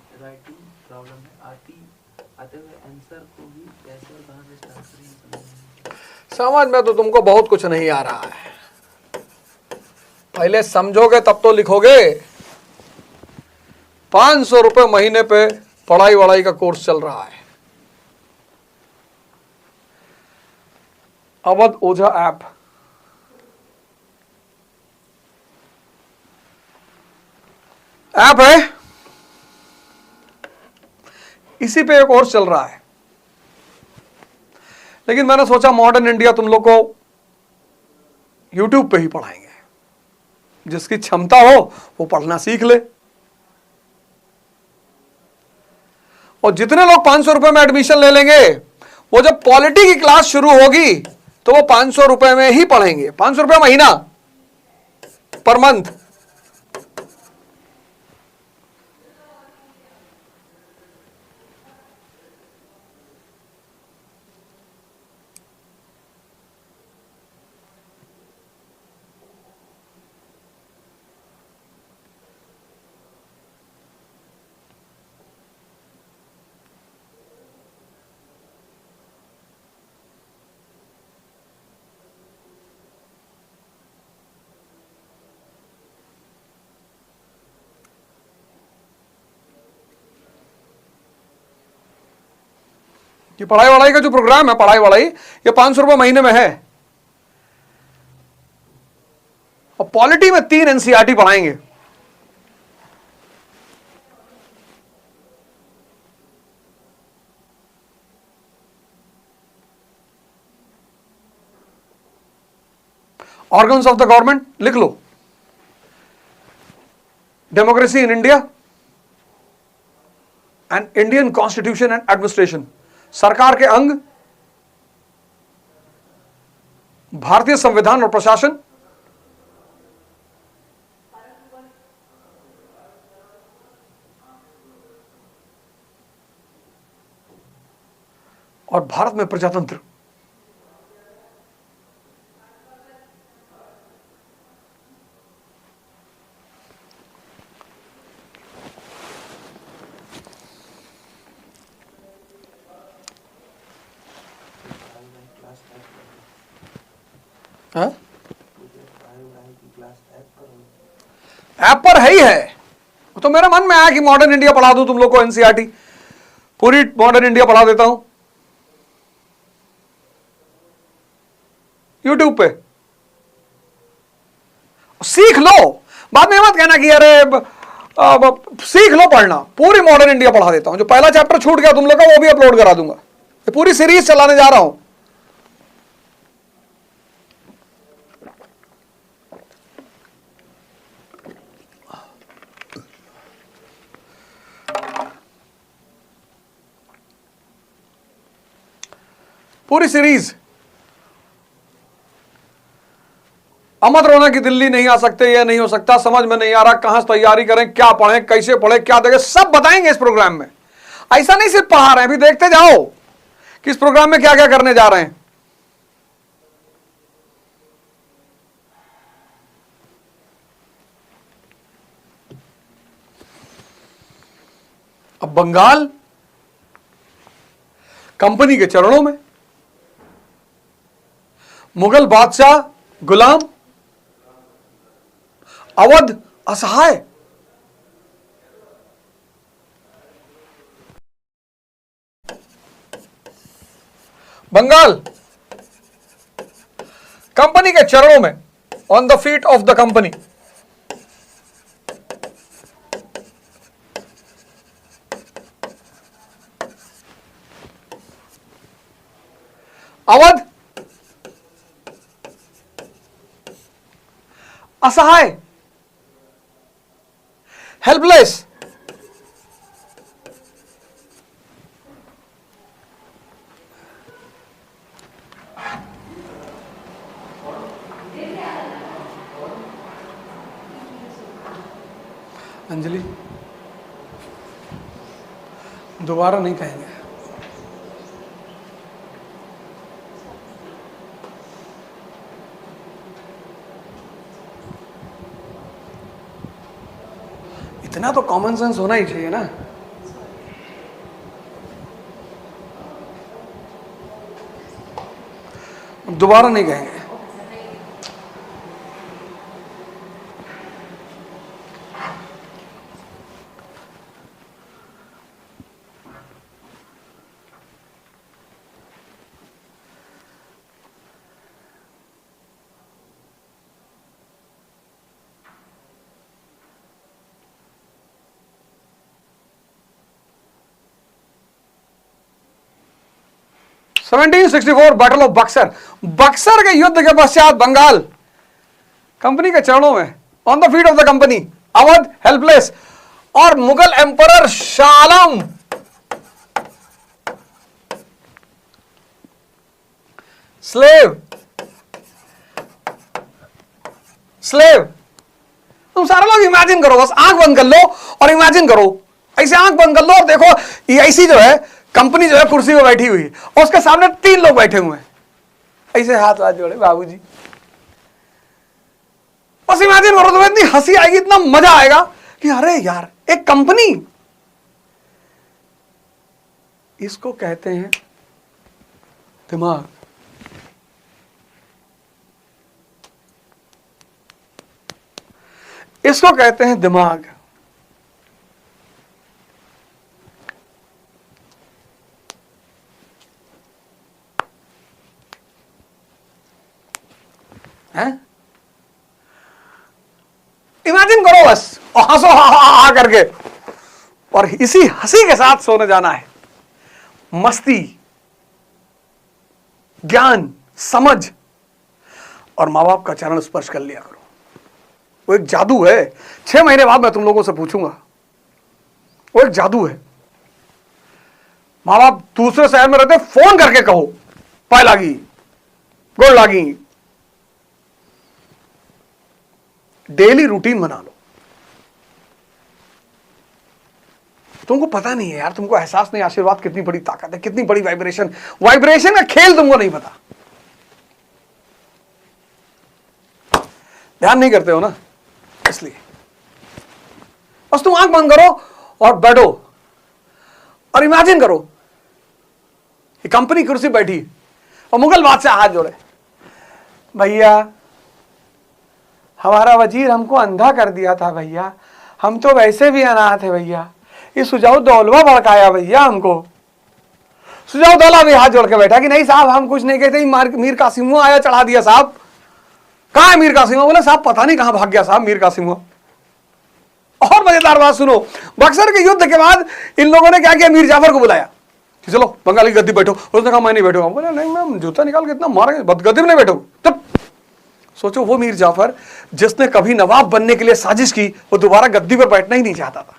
आते हुए आंसर को भी कैसे और कहां से स्टार्ट करें समझ में तो तुमको बहुत कुछ नहीं आ रहा है। पहले समझोगे तब तो लिखोगे। 500 रुपए महीने पे पढ़ाई वढ़ाई का कोर्स चल रहा है। अवध ओझा ऐप है, इसी पे एक कोर्स चल रहा है। लेकिन मैंने सोचा मॉडर्न इंडिया तुम लोग को यूट्यूब पे ही पढ़ाएंगे। जिसकी क्षमता हो वो पढ़ना सीख ले। और जितने लोग 500 रुपए में एडमिशन ले लेंगे, वो जब पॉलिटी की क्लास शुरू होगी तो वो 500 रुपए में ही पढ़ेंगे। 500 रुपए महीना, पर मंथ। ये पढ़ाई वढ़ाई का जो प्रोग्राम है, पढ़ाई वढ़ाई, ये 500 रुपए महीने में है। और पॉलिटी में 3 एनसीईआरटी पढ़ाएंगे। ऑर्गन्स ऑफ द गवर्नमेंट लिख लो। Democracy in India and Indian constitution and administration. सरकार के अंग, भारतीय संविधान और प्रशासन, और भारत में प्रजातंत्र। हाँ? ऐप पर है ही है। वो तो मेरे मन में आया कि मॉडर्न इंडिया पढ़ा दूं तुम लोग को, एनसीईआरटी पूरी मॉडर्न इंडिया पढ़ा देता हूं यूट्यूब पे। सीख लो, बाद में मत कहना कि अरे सीख लो पढ़ना। पूरी मॉडर्न इंडिया पढ़ा देता हूं। जो पहला चैप्टर छूट गया तुम लोग का वो भी अपलोड करा दूंगा। ये पूरी सीरीज चलाने जा रहा हूं। पूरी सीरीज। अमत रोना की दिल्ली नहीं आ सकते, यह नहीं हो सकता, समझ में नहीं आ रहा, कहां से तैयारी करें, क्या पढ़ें, कैसे पढ़ें, क्या देखें, सब बताएंगे इस प्रोग्राम में। ऐसा नहीं सिर्फ पढ़ा रहे हैं, अभी देखते जाओ कि इस प्रोग्राम में क्या क्या करने जा रहे हैं। अब बंगाल कंपनी के चरणों में, मुगल बादशाह गुलाम, अवध असहाय। बंगाल कंपनी के चरणों में, on the feet of the company. Awadh असहाय, हेल्पलेस। अंजलि, दोबारा नहीं कहेंगे। इतना तो कॉमन सेंस होना ही चाहिए ना। दोबारा नहीं कहेंगे। Battle of Buxar. बक्सर के युद्ध के पश्चात बंगाल कंपनी के चरणों में, on the feet of the company. Awadh helpless, और Mughal emperor Shah Alam slave. Slave. तुम सारे लोग इमेजिन करो, बस आंख बंद कर लो और इमेजिन करो, ऐसे आंख बंद कर लो और देखो ये ऐसी जो है कंपनी जो है कुर्सी पे बैठी हुई और उसके सामने 3 लोग बैठे हुए हैं, ऐसे हाथ हाथ जोड़े, बाबूजी। बस इमेजिन करो, तुम्हें इतनी हंसी आएगी, इतना मजा आएगा कि अरे यार, एक कंपनी, इसको कहते हैं दिमाग। इसको कहते हैं दिमाग। इमेजिन करो बस, और हंसो हा हा हा करके, और इसी हंसी के साथ सोने जाना है। मस्ती, ज्ञान, समझ और मां बाप का चरण स्पर्श कर लिया करो। वो एक जादू है। 6 महीने बाद मैं तुम लोगों से पूछूंगा, वो एक जादू है। मां बाप दूसरे शहर में रहते, फोन करके कहो पाए लागी, गोड़ लागी। डेली रूटीन बना लो। तुमको पता नहीं है यार, तुमको एहसास नहीं, आशीर्वाद कितनी बड़ी ताकत है, कितनी बड़ी वाइब्रेशन। वाइब्रेशन का खेल तुमको नहीं पता, ध्यान नहीं करते हो ना, इसलिए बस तुम आंख बंद करो और बैठो और इमेजिन करो कि कंपनी कुर्सी बैठी और मुगल बादशाह हाथ जोड़े। भैया, हमारा वजीर हमको अंधा कर दिया था भैया, हम तो वैसे भी अनाथ है भैया, ये सुजाऊ दौलवा भड़काया भैया हमको। सुजाऊ दौला भी हाथ जोड़ के बैठा कि नहीं साहब, हम कुछ नहीं कहते, मीर कासिम आया चढ़ा दिया साहब। कहाँ है मीर कासिम? बोले साहब पता नहीं कहाँ भाग गया साहब मीर कासिम। और मजेदार बात सुनो, बक्सर के युद्ध के बाद इन लोगों ने क्या किया, मीर जाफर को बुलाया कि चलो बंगाली गद्दी बैठो। उसने कहा मैं नहीं बैठूंगा। बोले नहीं, मैं जूता निकाल के इतना मारेंगे, गद्दी में नहीं बैठो। तब सोचो, वो मीर जाफर जिसने कभी नवाब बनने के लिए साजिश की, वो दोबारा गद्दी पर बैठना ही नहीं चाहता था।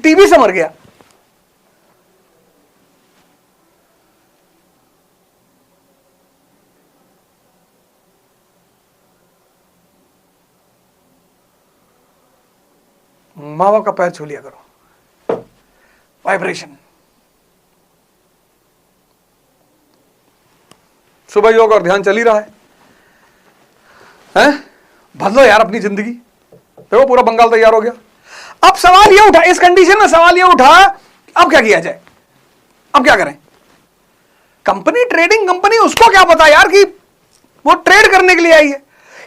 टीबी से मर गया। माँ बाप का पैर छू लिया करो। वाइब्रेशन। सुबह योग और ध्यान चल ही रहा है? बदलो यार अपनी जिंदगी। देखो पूरा बंगाल तैयार हो गया। अब सवाल यह उठा, इस कंडीशन में सवाल यह उठा, अब क्या किया जाए, अब क्या करें? कंपनी ट्रेडिंग कंपनी, उसको क्या पता यार कि वो ट्रेड करने के लिए आई है,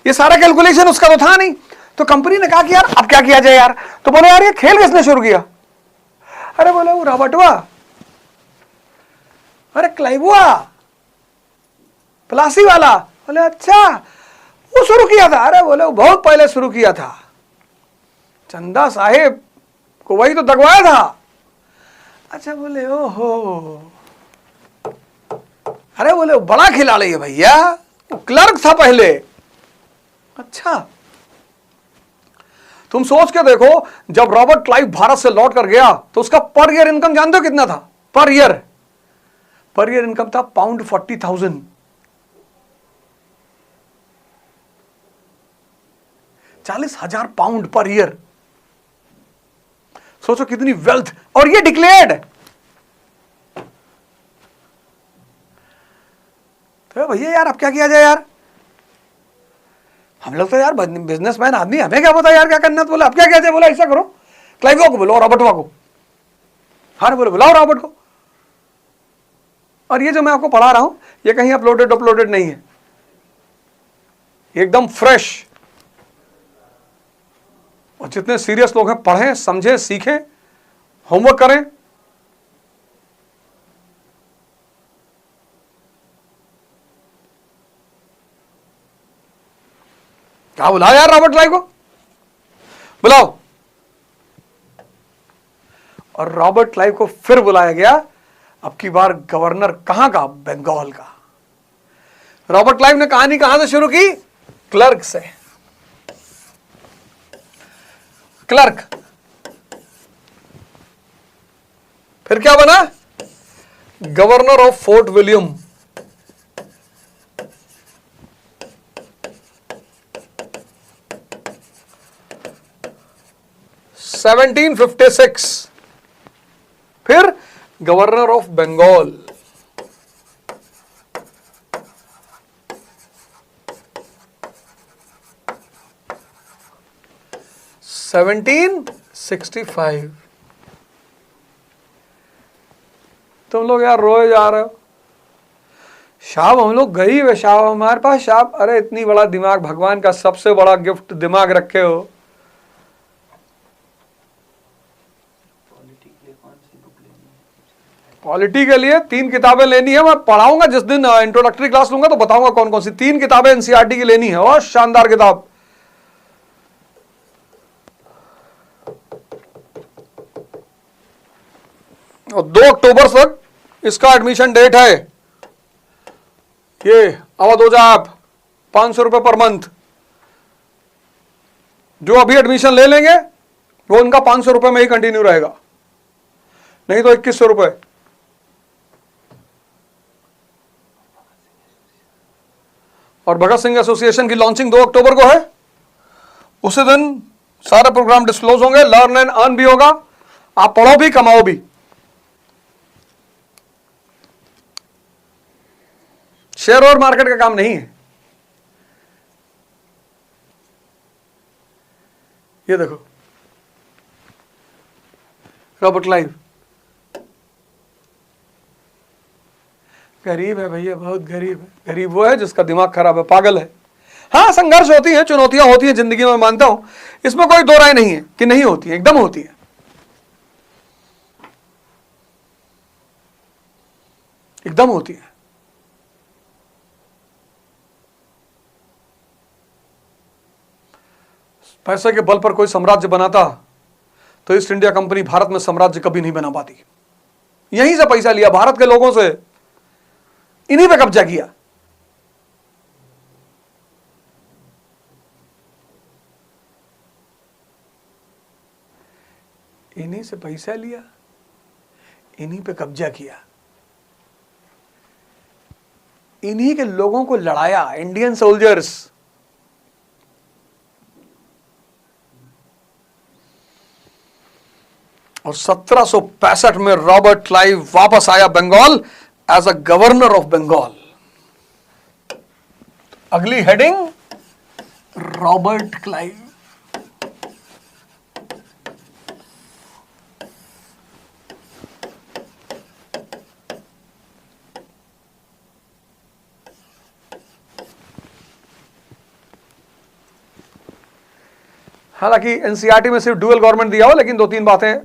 ये सारा कैलकुलेशन उसका तो था नहीं। तो कंपनी ने कहा कि यार अब क्या किया जाए यार। तो बोले यार ये खेल किसने शुरू किया? अरे बोले वो रॉबर्ट हुआ, अरे क्लाइव हुआ, प्लासी वाला। बोले अच्छा वो शुरू किया था? अरे बोले वो बहुत पहले शुरू किया था, चंदा साहेब को वही तो दगवाया था। अच्छा बोले ओहो, अरे बोले वो बड़ा खिलाड़ी है भैया, वो क्लर्क था पहले। अच्छा तुम सोच के देखो, जब रॉबर्ट क्लाइव भारत से लौट कर गया तो उसका पर ईयर इनकम जानते हो कितना था? पर ईयर इनकम था पाउंड 40,000। 40,000 pound per year. सोचो कितनी वेल्थ, और ये डिक्लेयर्ड। तो भैया यार अब क्या किया जाए यार? हम लोग तो यार बिजनेसमैन आदमी, हमें क्या पता यार क्या करना है। तो बोला अब क्या किया जाए? बोला ऐसा करो, क्लाइव को बोलो, रॉबर्ट को। हाँ बोले बुलाओ रॉबर्ट को। और ये जो मैं आपको पढ़ा रहा हूं ये कहीं अपलोडेड नहीं है, एकदम फ्रेश। और जितने सीरियस लोग हैं पढ़ें, समझें, सीखें, होमवर्क करें। क्या बुलाओ यार रॉबर्ट क्लाइव को, बुलाओ। और रॉबर्ट क्लाइव को फिर बुलाया गया, अब की बार गवर्नर कहां का? बंगाल का। रॉबर्ट क्लाइव ने कहानी कहां से शुरू की? क्लर्क से। क्लर्क, फिर क्या बना? Governor of fort William. (1756) फिर गवर्नर ऑफ बंगाल। (1765) तुम लोग यार रोए जा रहे हो। साहब हम लोग गरीब है साहब, हमारे पास साहब, अरे इतनी बड़ा दिमाग, भगवान का सबसे बड़ा गिफ्ट दिमाग रखे हो। पॉलिटी के लिए 3 किताबें लेनी है, मैं पढ़ाऊंगा जिस दिन इंट्रोडक्टरी क्लास लूंगा तो बताऊंगा कौन कौन सी 3 किताबें एनसीईआरटी की लेनी है। और शानदार किताब। और 2 अक्टूबर तक इसका एडमिशन डेट है। ये अवध हो जाए आप, 500 रुपए पर मंथ। जो अभी एडमिशन ले लेंगे वो उनका 500 रुपए में ही कंटिन्यू रहेगा, नहीं तो 2100 रुपए। और भगत सिंह एसोसिएशन की लॉन्चिंग 2 अक्टूबर को है। उसी दिन सारे प्रोग्राम डिस्क्लोज होंगे, लर्न एंड अर्न भी होगा। आप पढ़ो भी, कमाओ भी। शेयर और मार्केट का काम नहीं है। ये देखो रॉबर्ट क्लाइव गरीब है भैया, बहुत गरीब है। गरीब वो है जिसका दिमाग खराब है, पागल है। हाँ संघर्ष होती है, चुनौतियां होती हैं जिंदगी में, मानता हूं, इसमें कोई दो राय नहीं है कि नहीं होती है, एकदम होती है, एकदम होती है। पैसे के बल पर कोई साम्राज्य बनाता तो ईस्ट इंडिया कंपनी भारत में साम्राज्य कभी नहीं बना पाती। यहीं से पैसा लिया, भारत के लोगों से, इन्हीं पे कब्जा किया। इन्हीं से पैसा लिया, इन्हीं पे कब्जा किया, इन्हीं के लोगों को लड़ाया, इंडियन सोल्जर्स। और 1765 में रॉबर्ट क्लाइव वापस आया Bengal as a governor of Bengal. अगली हेडिंग रॉबर्ट क्लाइव। हालांकि एनसीईआरटी में सिर्फ ड्यूअल गवर्नमेंट दिया हो, लेकिन 2-3 बातें